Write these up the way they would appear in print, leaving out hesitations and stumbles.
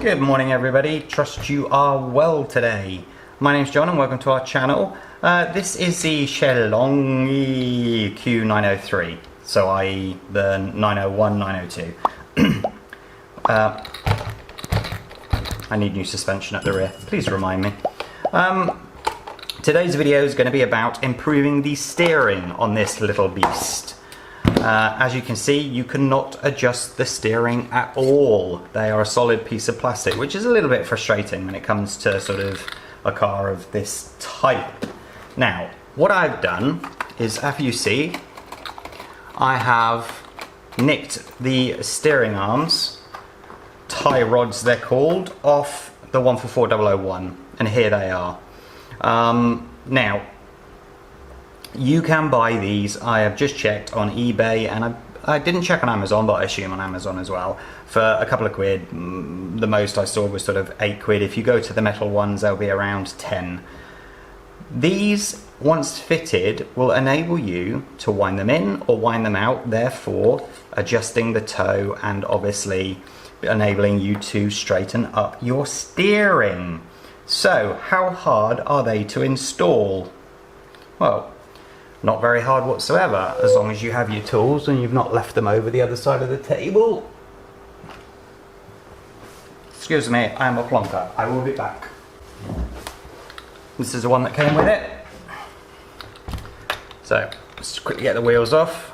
Good morning everybody, trust you are well today. My name's John and welcome to our channel. This is the Xinlehong Q903, so i.e. the 901, 902. I need new suspension at the rear, please remind me. Today's video is going to be about improving the steering on this little beast. As you can see, you cannot adjust the steering at all. They are a solid piece of plastic, which is a little bit frustrating when it comes to sort of a car of this type. Now, what I've done is, as you see, I have nicked the steering arms, tie rods they're called, off the 144001, and here they are. Now, you can buy these. I have just checked on eBay, and I didn't check on Amazon, but I assume on Amazon as well, for a couple of quid. The most I saw was sort of 8 quid. If you go to the metal ones, they'll be around 10. These, once fitted, will enable you to wind them in or wind them out, therefore adjusting the toe and obviously enabling you to straighten up your steering. So, how hard are they to install? Well, not very hard whatsoever, as long as you have your tools and you've not left them over the other side of the table. Excuse me, I am a plonker. I will be back. This is the one that came with it. So, let's quickly get the wheels off.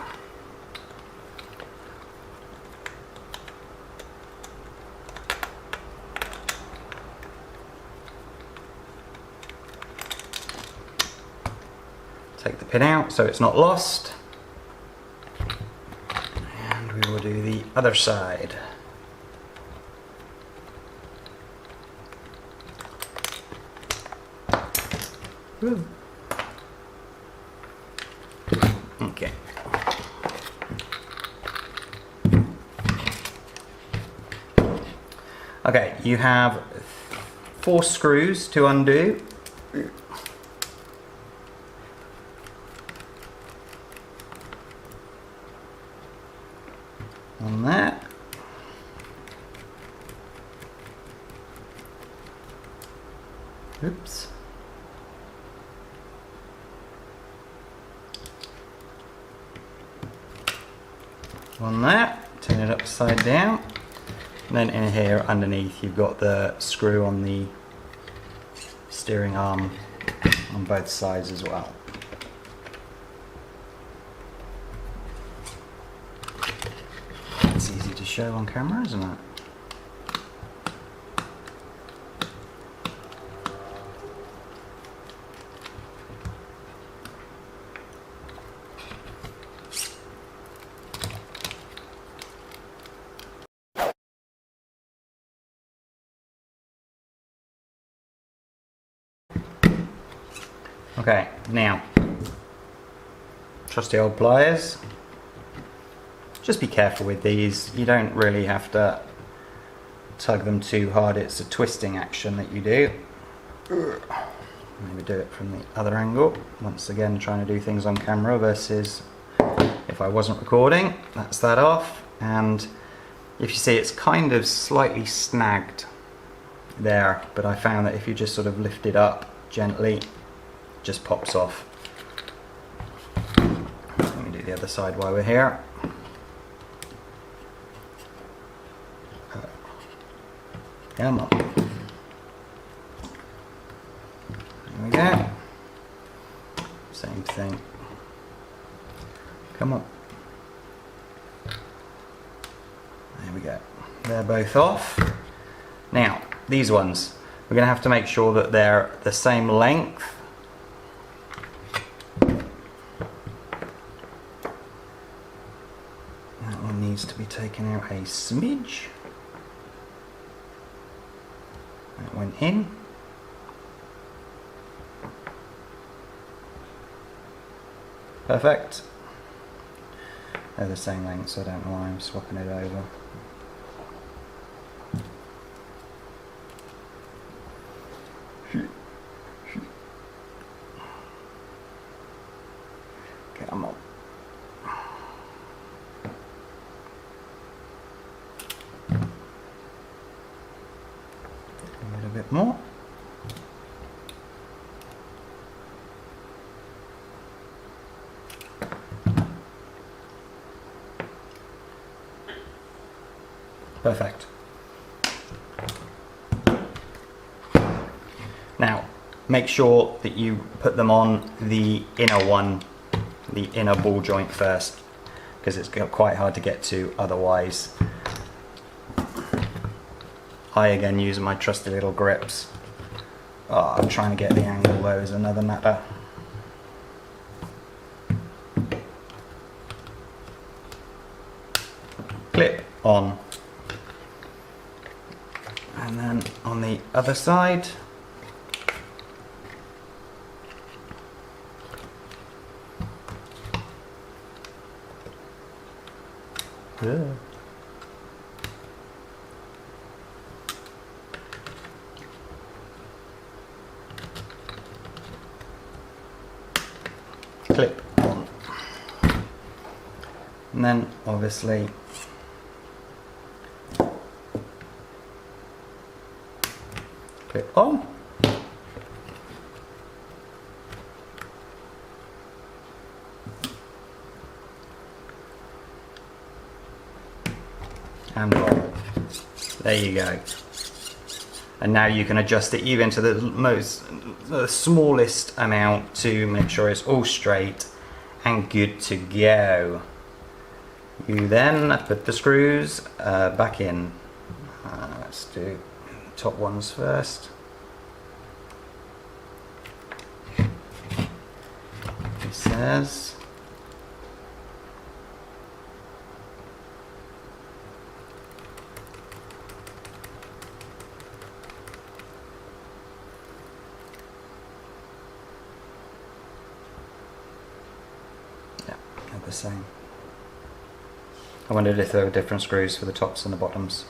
Take the pin out so it's not lost, and we will do the other side. Woo. Okay. Okay, you have 4 screws to undo. On that. Oops. On that, turn it upside down. And then in here underneath you've got the screw on the steering arm on both sides as well. It's easy to show on camera, isn't it? Okay, now, trusty old pliers. Just be careful with these. You don't really have to tug them too hard. It's a twisting action that you do. Maybe do it from the other angle. Once again, trying to do things on camera versus if I wasn't recording. That's that off. And if you see, it's kind of slightly snagged there, but I found that if you just sort of lift it up gently, it just pops off. Let me do the other side while we're here. Come on. There we go. Same thing. Come on. There we go. They're both off. Now, these ones, we're going to have to make sure that they're the same length. That one needs to be taken out a smidge. That went in. Perfect. They're the same length, so I don't know why I'm swapping it over. Come on. bit more. Perfect. Now, make sure that you put them on the inner one, the inner ball joint first, because it's quite hard to get to otherwise. I again use my trusty little grips. Oh, I'm trying to get the angle though is another matter. Clip on. And then on the other side, clip on. And then obviously clip on. And roll. There you go. And now you can adjust it even to the smallest amount to make sure it's all straight and good to go. You then put the screws back in. Let's do the top ones first. It says the same. I wondered if there were different screws for the tops and the bottoms.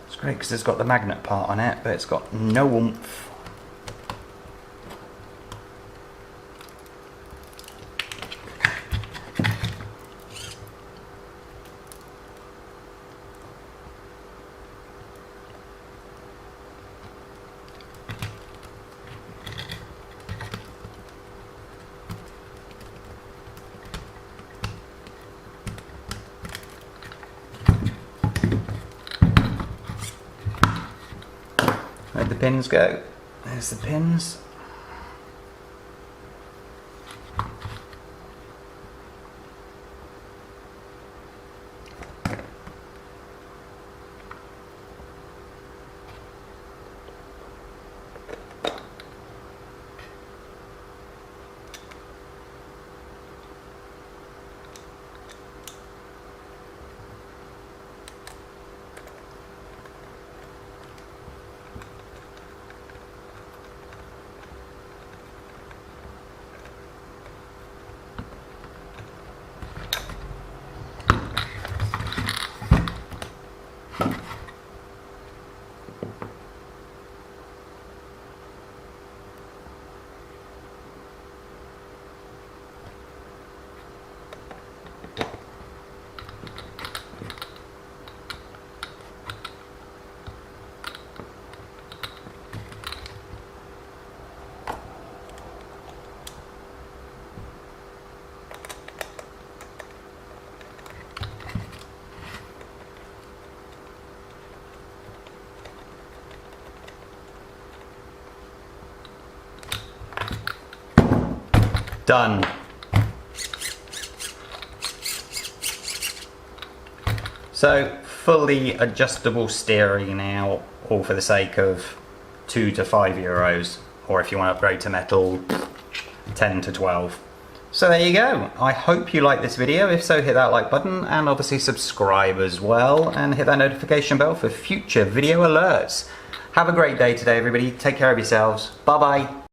It's great because it's got the magnet part on it, but it's got no oomph. Where'd the pins go? There's the pins. Done. So fully adjustable steering now, all for the sake of €2 to €5, or if you want to upgrade to metal, 10 to 12. So there you go. I hope you liked this video. If so, hit that like button and obviously subscribe as well, and hit that notification bell for future video alerts. Have a great day today, everybody. Take care of yourselves. Bye bye.